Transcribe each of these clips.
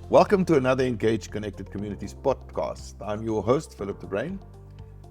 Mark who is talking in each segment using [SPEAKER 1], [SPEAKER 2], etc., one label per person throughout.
[SPEAKER 1] Welcome to another Engaged Connected Communities podcast. I'm your host, Philip de Bruin,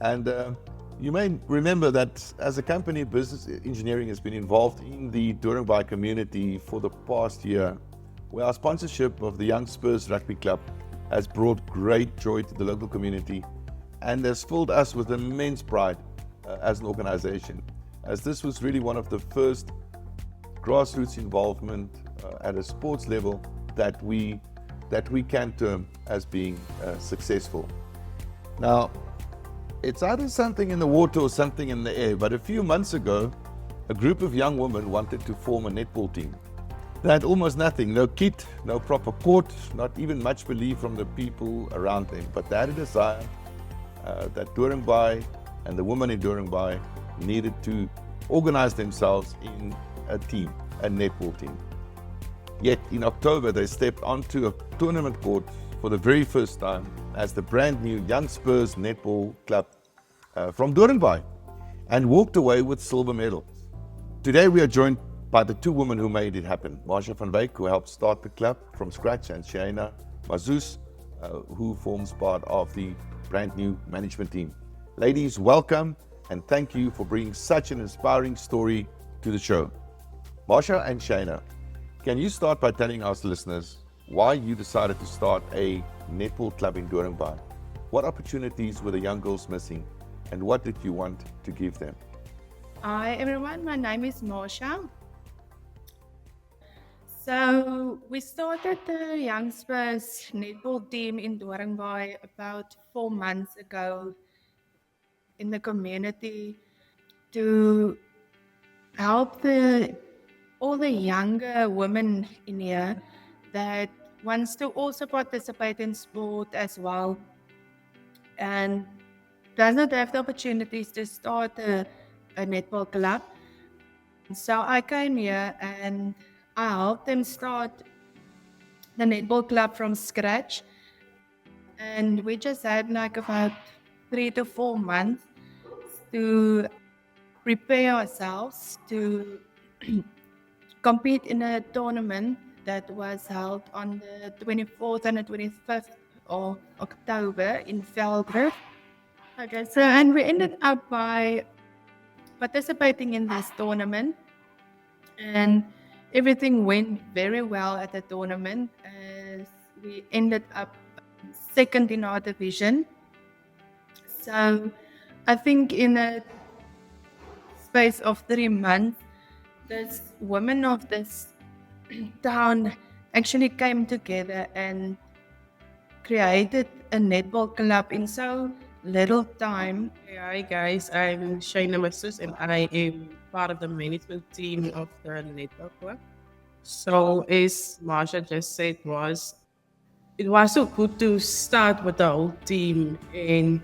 [SPEAKER 1] and you may remember that as a company, business engineering has been involved in the Doringbaai community for the past year, where our sponsorship of the Young Spurs Rugby Club has brought great joy to the local community and has filled us with immense pride as an organization, as this was really one of the first grassroots involvement at a sports level that we can term as being successful. Now, it's either something in the water or something in the air, but a few months ago, a group of young women wanted to form a netball team. They had almost nothing, no kit, no proper court, not even much belief from the people around them, but they had a desire that Doringbaai and the women in Doringbaai needed to organize themselves in a team, a netball team. Yet in October, they stepped onto a tournament court for the very first time as the brand new Young Spurs Netball Club from Doringbaai and walked away with silver medals. Today, we are joined by the two women who made it happen. Marsha van Wyk, who helped start the club from scratch, and Shayna Masoes, who forms part of the brand new management team. Ladies, welcome and thank you for bringing such an inspiring story to the show. Marsha and Shayna, can you start by telling us listeners why you decided to start a netball club in Doringbaai? What opportunities were the young girls missing, and what did you want to give them?
[SPEAKER 2] Hi everyone, my name is Marsha. So we started the Young Spurs Netball team in Doringbaai about 4 months ago in the community to help all the younger women in here that wants to also participate in sport as well and does not have the opportunities to start a netball club. So I came here and I helped them start the netball club from scratch. And we just had like about 3 to 4 months to prepare ourselves to compete in a tournament that was held on the 24th and the 25th of October in Veldrift. Okay, so and we ended up by participating in this tournament, and everything went very well at the tournament as we ended up second in our division. So I think in a space of 3 months, this women of this town actually came together and created a netball club in so little time.
[SPEAKER 3] Hi guys, I'm Shayna Masoes and I am part of the management team of the Netball Club. So as Marsha just said, it was so good to start with the whole team and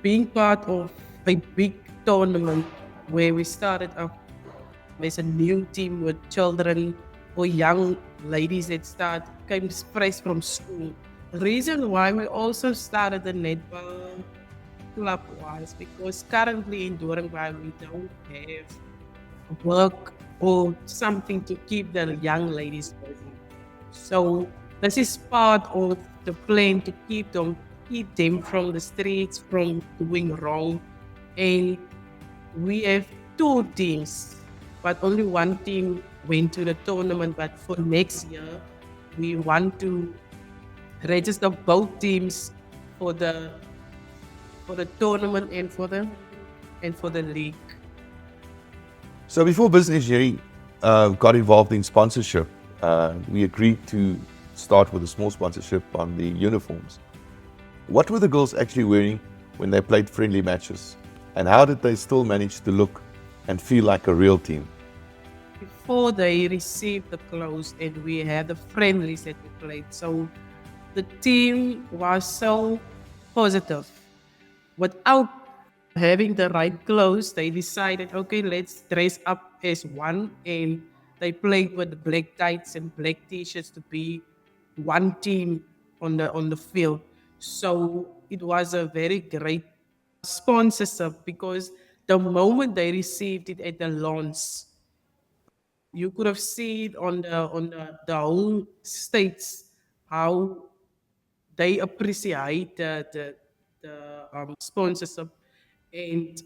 [SPEAKER 3] being part of a big tournament where we started up as a new team with children or young ladies that came fresh from school. The reason why we also started the netball club was because currently in Doringbaai we don't have work or something to keep the young ladies busy. So this is part of the plan to keep them from the streets, from doing wrong. And we have two teams, but only one team went to the tournament. But for next year, we want to register both teams for the tournament and for the league.
[SPEAKER 1] So before business engineering got involved in sponsorship, we agreed to start with a small sponsorship on the uniforms. What were the girls actually wearing when they played friendly matches? And how did they still manage to look and feel like a real team?
[SPEAKER 3] Before they received the clothes and we had the friendlies that we played, so the team was so positive. Without having the right clothes, they decided, okay, let's dress up as one, and they played with black tights and black t-shirts to be one team on the field. So it was a very great sponsorship because The moment they received it at the launch, you could have seen on the whole states how they appreciate the sponsorship. And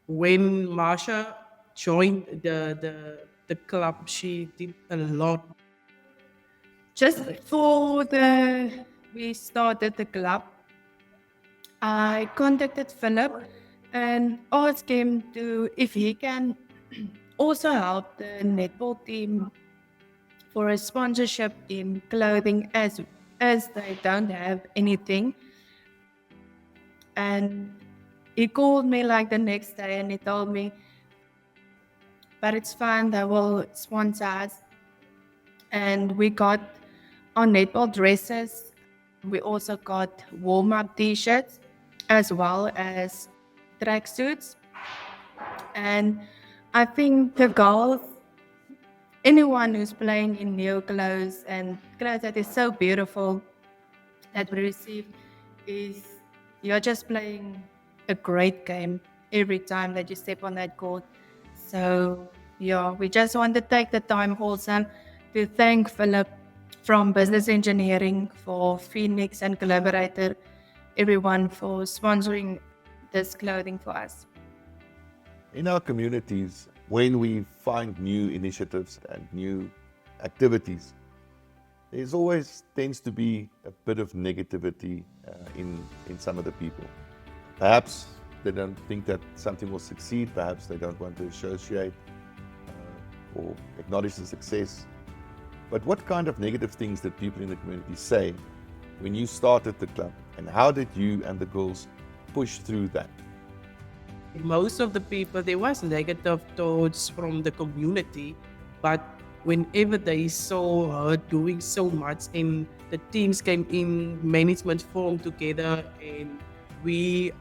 [SPEAKER 3] when Marsha joined the club, she did a lot.
[SPEAKER 2] Just before we started the club, I contacted Philip and asked him to if he can also help the netball team for a sponsorship in clothing as they don't have anything. And he called me like the next day and he told me, but it's fine, they will sponsor us. And we got our netball dresses. We also got warm-up t-shirts as well as tracksuits. And I think the girls, anyone who's playing in new clothes and clothes that is so beautiful that we receive, is you're just playing a great game every time that you step on that court. So yeah, we just want to take the time also to thank Philip from Business Engineering, for Phoenix and Collaborator, everyone for sponsoring this clothing for us.
[SPEAKER 1] In our communities, when we find new initiatives and new activities, there's always tends to be a bit of negativity in some of the people. Perhaps they don't think that something will succeed, perhaps they don't want to associate or acknowledge the success. But what kind of negative things did people in the community say when you started the club, and how did you and the girls push through that?
[SPEAKER 3] Most of the people, there was negative thoughts from the community, but whenever they saw her doing so much and the teams came in, management formed together, and we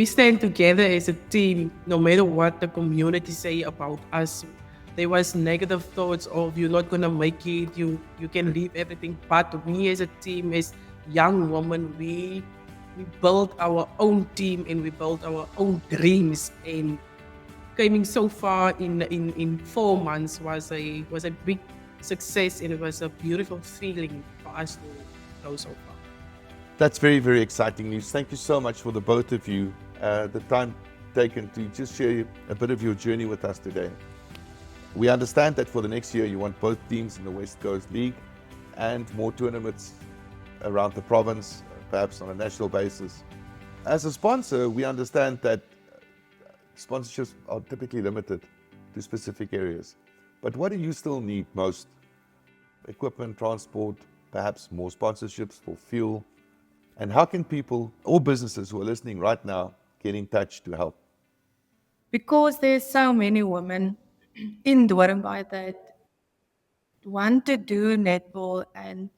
[SPEAKER 3] stand together as a team no matter what the community say about us. There was negative thoughts of you're not gonna make it, you can leave everything, but we as a team, as young women, we built our own team and we built our own dreams, and coming so far in 4 months was a big success, and it was a beautiful feeling for us to go so far.
[SPEAKER 1] That's very, very exciting news. Thank you so much for the both of you, the time taken to just share a bit of your journey with us today. We understand that for the next year you want both teams in the West Coast League and more tournaments around the province, perhaps on a national basis. As a sponsor, we understand that sponsorships are typically limited to specific areas. But what do you still need most? Equipment, transport, perhaps more sponsorships for fuel? And how can people or businesses who are listening right now get in touch to help?
[SPEAKER 2] Because there's so many women in Doringbaai that want to do netball and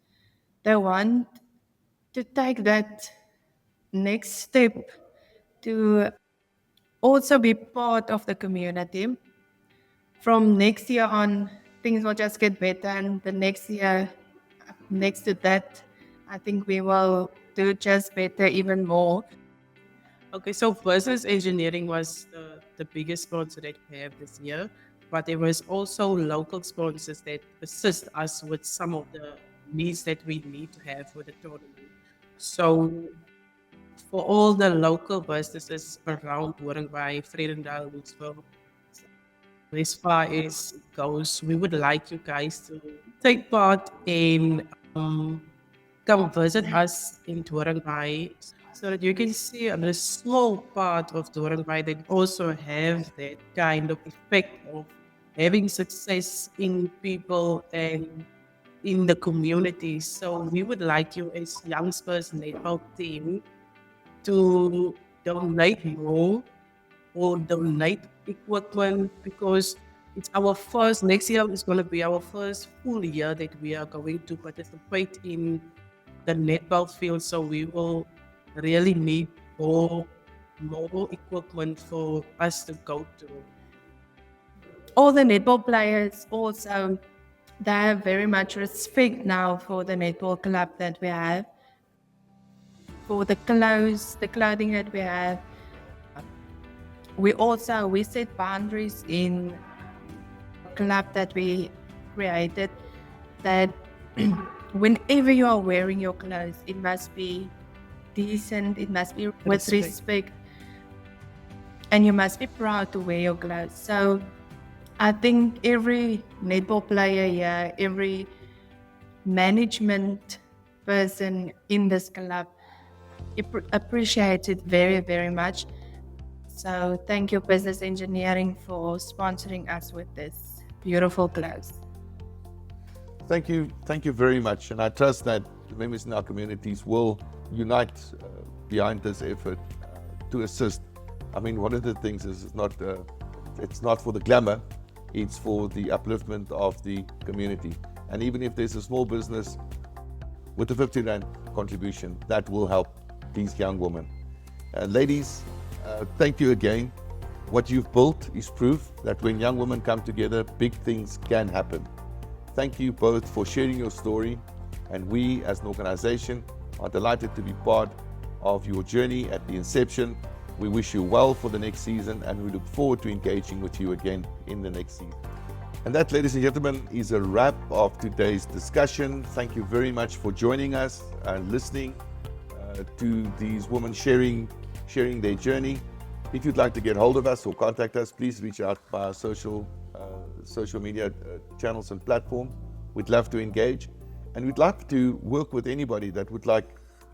[SPEAKER 2] they want to take that next step to also be part of the community. From next year on, things will just get better, and the next year, next to that, I think we will do just better, even more.
[SPEAKER 3] Okay, so business engineering was the biggest sponsor that we have this year, but there was also local sponsors that assist us with some of the needs that we need to have for the tournament. So for all the local businesses around Doringbaai, Vredendal, Woodsville, as far as it goes, we would like you guys to take part in come visit us in Doringbaai so that you can see a small part of Doringbaai that also have that kind of effect of having success in people and in the community. So we would like you as Young Spurs Netball team to donate more or donate equipment, because it's our first, next year is going to be our first full year that we are going to participate in the netball field. So we will really need more equipment for us to go to.
[SPEAKER 2] All the netball players also, they have very much respect now for the netball club that we have, for the clothes, the clothing that we have. we set boundaries in club that we created, that whenever you are wearing your clothes, it must be decent, it must be with respect, and you must be proud to wear your clothes. So I think every netball player here, every management person in this club appreciates it very, very much. So thank you, Business Engineering, for sponsoring us with this beautiful clothes.
[SPEAKER 1] Thank you very much, and I trust that the members in our communities will unite behind this effort to assist. I mean, one of the things is it's not for the glamour, it's for the upliftment of the community. And even if there's a small business with a 50 Rand contribution, that will help these young women. Ladies, thank you again. What you've built is proof that when young women come together, big things can happen. Thank you both for sharing your story, and we as an organization are delighted to be part of your journey at the inception. We wish you well for the next season, and we look forward to engaging with you again in the next season. And that, ladies and gentlemen, is a wrap of today's discussion. Thank you very much for joining us and listening to these women sharing their journey. If you'd like to get hold of us or contact us, please reach out via social media channels and platforms. We'd love to engage, and we'd love to work with anybody that would like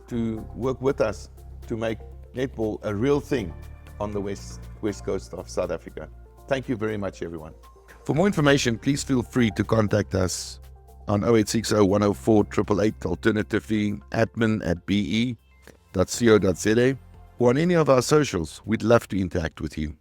[SPEAKER 1] to work with us to make netball a real thing on the west coast of South Africa. Thank you very much, everyone. For more information, please feel free to contact us on 0860 104 888, alternatively admin@be.co.za, or on any of our socials. We'd love to interact with you.